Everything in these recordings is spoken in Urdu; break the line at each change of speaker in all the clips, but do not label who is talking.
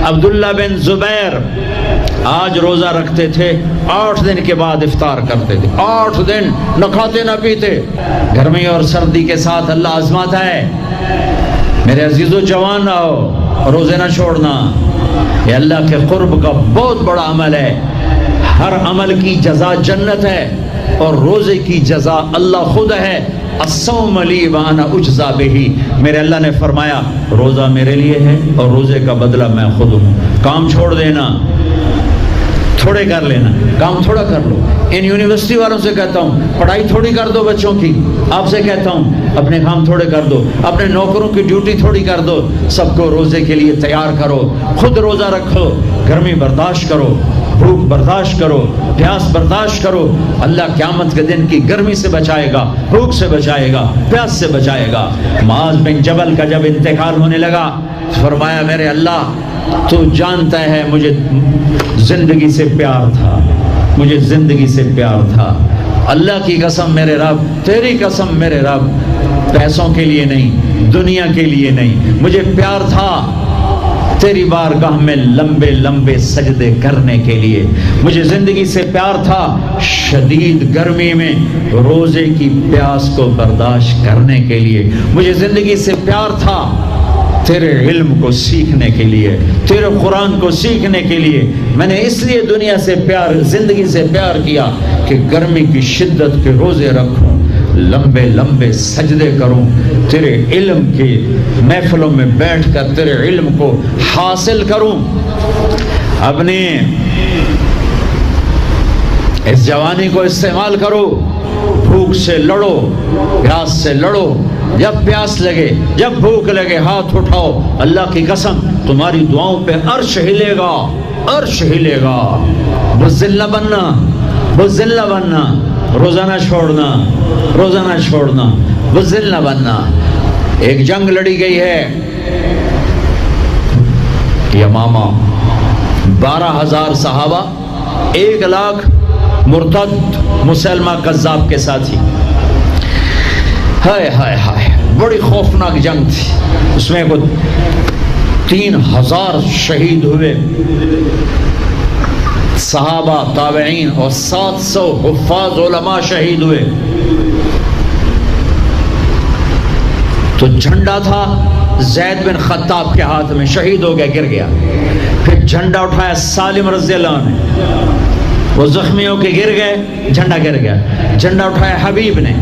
عبداللہ بن زبیر آج روزہ رکھتے تھے، 8 دن کے بعد افطار کرتے تھے، 8 دن نہ کھاتے نہ پیتے۔ گرمی اور سردی کے ساتھ اللہ آزماتا ہے۔ میرے عزیزو جوان نہ ہو، روزے نہ چھوڑنا، یہ اللہ کے قرب کا بہت بڑا عمل ہے۔ ہر عمل کی جزا جنت ہے اور روزے کی جزا اللہ خود ہے۔ الصوم لی وانا اجزا بہ، میرے اللہ نے فرمایا روزہ میرے لیے ہے اور روزے کا بدلہ میں خود ہوں۔ کام چھوڑ دینا، تھوڑے کر لینا، کام تھوڑا کر لو۔ ان یونیورسٹی والوں سے کہتا ہوں پڑھائی تھوڑی کر دو بچوں کی، آپ سے کہتا ہوں اپنے کام تھوڑے کر دو، اپنے نوکروں کی ڈیوٹی تھوڑی کر دو، سب کو روزے کے لیے تیار کرو، خود روزہ رکھو، گرمی برداشت کرو، بھوک برداشت کرو، پیاس برداشت کرو۔ اللہ قیامت کے دن کی گرمی سے بچائے گا، بھوک سے بچائے گا، پیاس سے بچائے گا۔ معاذ بن جبل کا جب انتقال ہونے لگا فرمایا میرے اللہ تو جانتا ہے مجھے زندگی سے پیار تھا، مجھے زندگی سے پیار تھا، اللہ کی قسم میرے رب، تیری قسم میرے رب، پیسوں کے لیے نہیں، دنیا کے لیے نہیں، مجھے پیار تھا تیری بارگاہ میں لمبے لمبے سجدے کرنے کے لیے، مجھے زندگی سے پیار تھا شدید گرمی میں روزے کی پیاس کو برداشت کرنے کے لیے، مجھے زندگی سے پیار تھا تیرے علم کو سیکھنے کے لیے، تیرے قرآن کو سیکھنے کے لیے۔ میں نے اس لیے دنیا سے پیار، زندگی سے پیار کیا کہ گرمی کی شدت کے روزے رکھوں، لمبے لمبے سجدے کروں، تیرے علم کی محفلوں میں بیٹھ کر تیرے علم کو حاصل کروں۔ اپنی اس جوانی کو استعمال کرو، بھوک سے لڑو، پیاس سے لڑو، جب پیاس لگے، جب بھوک لگے ہاتھ اٹھاؤ، اللہ کی قسم تمہاری دعاؤں پہ عرش ہلے گا، عرش ہلے گا۔ بزدل نہ بننا، بزدل نہ بننا، روزہ نہ چھوڑنا، روزہ نہ چھوڑنا، بزدل نہ بننا۔ ایک جنگ لڑی گئی ہے یمامہ، 12,000 صحابہ، 1,00,000 مرتد مسلمہ کذاب کے ساتھی۔ ہائے ہائے ہائے، بڑی خوفناک جنگ تھی، اس میں 3,000 شہید ہوئے، صحابہ، تابعین اور 700 حفاظ علماء شہید ہوئے۔ تو جھنڈا تھا زید بن خطاب کے ہاتھ میں، شہید ہو گیا، گر گیا۔ پھر جھنڈا اٹھایا سالم رضی اللہ عنہ، وہ زخمی ہو کے گر گئے، جھنڈا گر گیا۔ جھنڈا اٹھایا حبیب نے،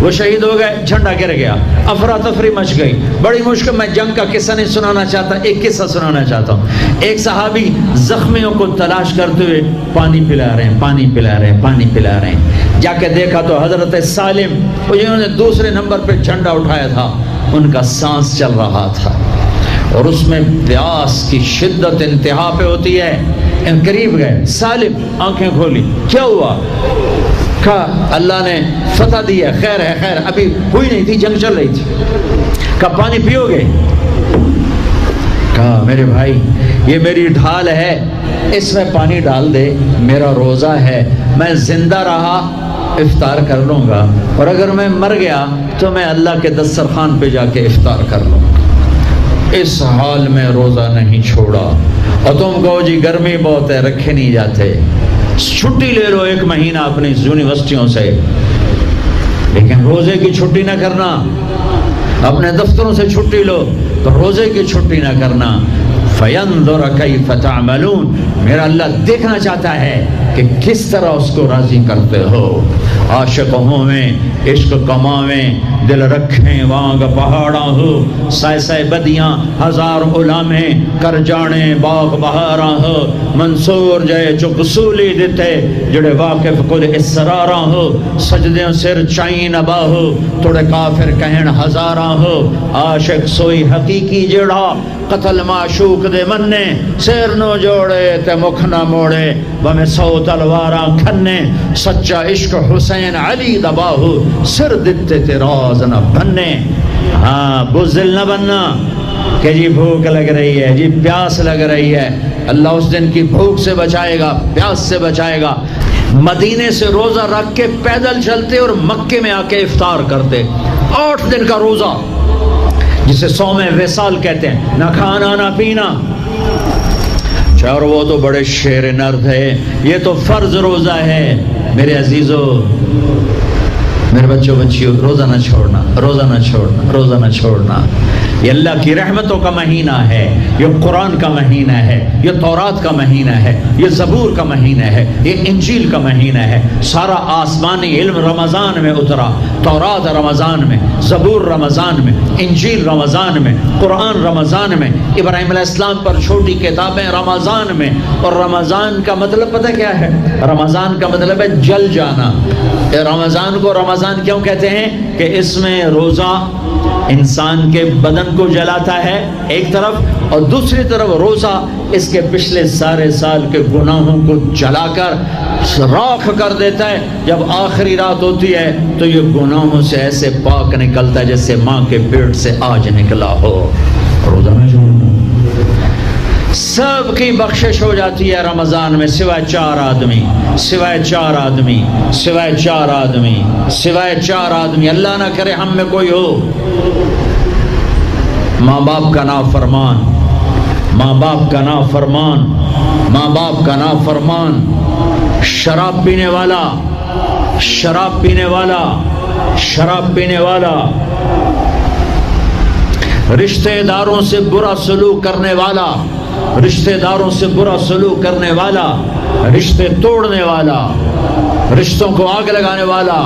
وہ شہید ہو گئے، جھنڈا گر گیا۔ افراتفری مچ گئی، بڑی مشکل۔ میں جنگ کا قصہ نہیں سنانا چاہتا، ایک قصہ سنانا چاہتا ہوں۔ ایک صحابی زخمیوں کو تلاش کرتے ہوئے پانی پلا رہے ہیں، پانی پلا رہے ہیں، پانی پلا رہے ہیں۔ جا کے دیکھا تو حضرت سالم، وہ جنہوں نے دوسرے نمبر پہ جھنڈا اٹھایا تھا، ان کا سانس چل رہا تھا اور اس میں پیاس کی شدت انتہا پہ ہوتی ہے۔ ان قریب گئے، سالم آنکھیں کھولی، کیا ہوا؟ کہا اللہ نے فتح دی ہے، خیر ہے، خیر ابھی ہوئی نہیں تھی، جنگ چل رہی تھی۔ کہا پانی پیو گے؟ کہا میرے بھائی یہ میری ڈھال ہے، اس میں پانی ڈال دے، میرا روزہ ہے، میں زندہ رہا افطار کر لوں گا، اور اگر میں مر گیا تو میں اللہ کے دسترخوان پہ جا کے افطار کر لوں گا۔ اس حال میں روزہ نہیں چھوڑا۔ اور تم کہو جی گرمی بہت ہے، رکھے نہیں جاتے، چھٹی لے لو 1 مہینہ اپنی یونیورسٹیوں سے، لیکن روزے کی چھٹی نہ کرنا۔ اپنے دفتروں سے چھٹی لو تو روزے کی چھٹی نہ کرنا۔ فَيَنْظُرَ كَيْفَ تَعْمَلُونَ، میرا اللہ دیکھنا چاہتا ہے کہ کس طرح اس کو راضی کرتے ہو۔ عاشق ہوویں، عشق کماویں، دل رکھیں وانگ پہاڑاں ہو، سائے سائے بدیاں ہزار غلامیں، کر جانے باغ بہاراں ہو، منصور جائے چک سولی دیتے، جڑے واقف کل اسراراں ہو، سجدیں سر چائن باہو، توڑے کافر کہن ہزاراں ہو، عاشق سوئی حقیقی جڑا، قتل معشوق دے مننے، سیر نو جوڑے تے مکھ نہ موڑے، بمیں 100 تلواراں کھنے، سچا عشق حسین علی دباہو، سر دتے تے راز نہ بننے۔ ہاں بزدل نہ بننا کہ جی بھوک لگ رہی ہے، جی پیاس لگ رہی ہے، اللہ اس دن کی بھوک سے بچائے گا، پیاس سے بچائے گا۔ مدینے سے روزہ رکھ کے پیدل چلتے اور مکے میں آ کے افطار کرتے، 8 دن کا روزہ جسے صوم وصال کہتے ہیں، نہ کھانا نہ پینا، اور وہ تو بڑے شیر نرد ہے، یہ تو فرض روزہ ہے۔ میرے عزیزو، میرے بچوں بچیوں، روزہ نہ چھوڑنا، روزہ نہ چھوڑنا، روزہ نہ چھوڑنا۔ یہ اللہ کی رحمتوں کا مہینہ ہے، یہ قرآن کا مہینہ ہے، یہ تورات کا مہینہ ہے، یہ زبور کا مہینہ ہے، یہ انجیل کا مہینہ ہے۔ سارا آسمانی علم رمضان میں اترا، تورات رمضان میں، زبور رمضان میں، انجیل رمضان میں، قرآن رمضان میں، ابراہیم علیہ السلام پر چھوٹی کتابیں رمضان میں۔ اور رمضان کا مطلب پتہ کیا ہے؟ رمضان کا مطلب ہے جل جانا۔ رمضان کو رمضان کیوں کہتے ہیں؟ کہ اس میں روزہ انسان کے بدن کو جلاتا ہے ایک طرف، اور دوسری طرف روزہ اس کے پچھلے سارے سال کے گناہوں کو جلا کر راکھ کر دیتا ہے۔ جب آخری رات ہوتی ہے تو یہ گناہوں سے ایسے پاک نکلتا ہے جیسے ماں کے پیٹ سے آج نکلا ہو۔ روزہ نہ چھوڑنا۔ سب کی بخشش ہو جاتی ہے رمضان میں، سوائے 4 آدمی، سوائے 4 آدمی، سوائے 4 آدمی، سوائے 4 آدمی۔ اللہ نہ کرے ہم میں کوئی ہو۔ ماں باپ کا نافرمان، ماں باپ کا نافرمان، ماں باپ کا نافرمان، شراب پینے والا، شراب پینے والا، شراب پینے والا، رشتہ داروں سے برا سلوک کرنے والا، رشتہ داروں سے برا سلوک کرنے والا، رشتے توڑنے والا، رشتوں کو آگ لگانے والا،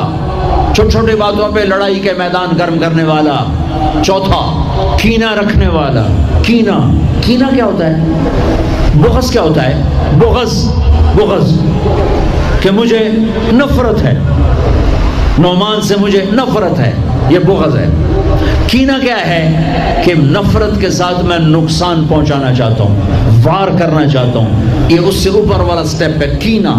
چھوٹی چھوٹی باتوں پہ لڑائی کے میدان گرم کرنے والا۔ چوتھا، کینہ رکھنے والا۔ کینہ، کینہ کیا ہوتا ہے؟ بغض کیا ہوتا ہے؟ بغض، بغض کہ مجھے نفرت ہے، نعمان سے مجھے نفرت ہے، یہ بغض ہے۔ کینہ کیا ہے؟ کہ نفرت کے ساتھ میں نقصان پہنچانا چاہتا ہوں، وار کرنا چاہتا ہوں، یہ اس سے اوپر والا سٹیپ ہے کینہ۔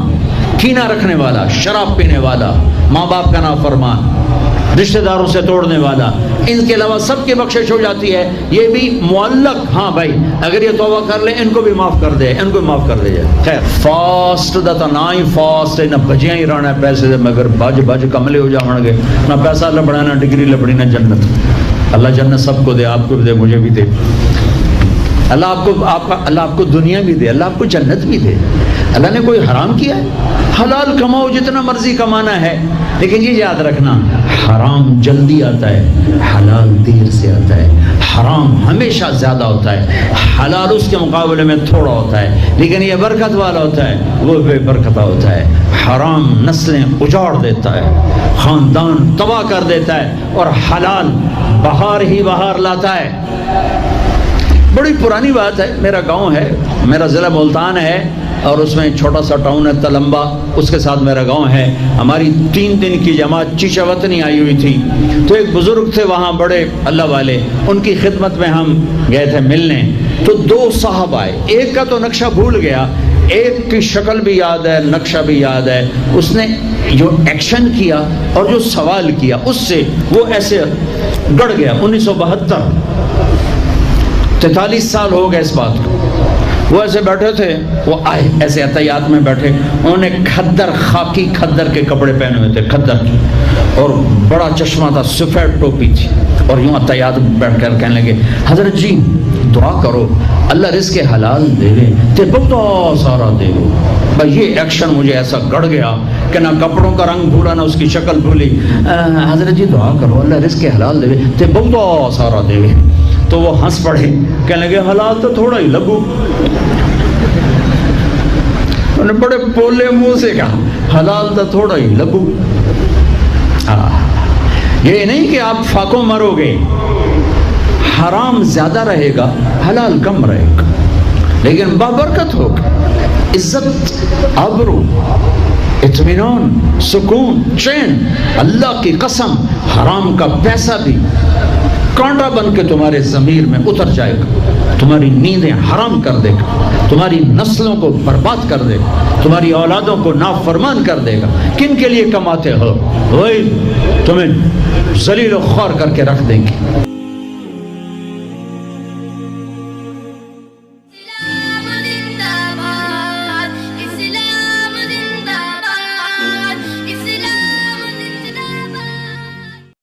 کینہ رکھنے والا، شراب پینے والا، ماں باپ کا نافرمان، رشتہ داروں سے توڑنے والا، ان کے علاوہ سب کی بخشش ہو جاتی ہے۔ یہ بھی معلق، ہاں بھائی اگر یہ توبہ کر لے ان کو بھی معاف کر دے، ان کو بھی معاف کر دے جائے۔ خیر فاسٹ دا تا نہ ہی فاسٹ نہ بجیاں ہی رہنا پیسے دے، مگر بج بج کملے ہو جاؤں گے، نہ پیسہ لبڑا، نہ ڈگری لبڑی، نہ جنت۔ اللہ جنت سب کو دے، آپ کو بھی دے، مجھے بھی دے۔ اللہ آپ کو دنیا بھی دے، اللہ آپ کو جنت بھی دے۔ اللہ نے کوئی حرام کیا ہے؟ حلال کماؤ جتنا مرضی کمانا ہے، لیکن یہ یاد رکھنا حرام جلدی آتا ہے، حلال دیر سے آتا ہے۔ حرام ہمیشہ زیادہ ہوتا ہے، حلال اس کے مقابلے میں تھوڑا ہوتا ہے، لیکن یہ برکت والا ہوتا ہے، وہ بے برکتہ ہوتا ہے۔ حرام نسلیں اجاڑ دیتا ہے، خاندان تباہ کر دیتا ہے، اور حلال بہار ہی بہار لاتا ہے۔ بڑی پرانی بات ہے، میرا گاؤں ہے، میرا ضلع ملتان ہے، اور اس میں چھوٹا سا ٹاؤن ہے تلمبا، اس کے ساتھ میرا گاؤں ہے۔ ہماری 3 دن کی جماعت چیچا وطنی آئی ہوئی تھی، تو ایک بزرگ تھے وہاں بڑے اللہ والے، ان کی خدمت میں ہم گئے تھے ملنے۔ تو 2 صاحب آئے، ایک کا تو نقشہ بھول گیا، ایک کی شکل بھی یاد ہے، نقشہ بھی یاد ہے۔ اس نے جو ایکشن کیا اور جو سوال کیا اس سے وہ ایسے گڑ گیا۔ 1972، 43 سال ہو گئے اس بات کو۔ وہ ایسے بیٹھے تھے، وہ آئے ایسے عطیات میں بیٹھے، انہوں نے کھدر، خاکی کھدر کے کپڑے پہنے ہوئے تھے، کھدر کی، اور بڑا چشمہ تھا، سفید ٹوپی تھی، اور یوں عطیات بیٹھ کر کہنے لگے حضرت جی دعا کرو اللہ رزق حلال دے تے بہت سارا دے۔ بھائی یہ ایکشن مجھے ایسا گڑ گیا کہ نہ کپڑوں کا رنگ بھولا نہ اس کی شکل بھولی۔ حضرت جی دعا کرو اللہ رزق حلال دے تے بہت سارا دے۔ تو وہ ہنس پڑے، کہنے لگے حلال تو تھوڑا ہی لگو۔ انہوں نے بڑے پولے منہ سے کہا حلال تو تھوڑا ہی لگو۔ یہ نہیں کہ آپ فاقوں مرو گے، حرام زیادہ رہے گا، حلال کم رہے گا، لیکن بابرکت ہوگا، عزت، آبرو، اطمینان، سکون، چین۔ اللہ کی قسم حرام کا پیسہ بھی کانٹا بن کے تمہارے ضمیر میں اتر جائے گا، تمہاری نیندیں حرام کر دے گا، تمہاری نسلوں کو برباد کر دے گا، تمہاری اولادوں کو نافرمان کر دے گا۔ کن کے لیے کماتے ہو؟ وہی تمہیں ذلیل و خوار کر کے رکھ دیں گے۔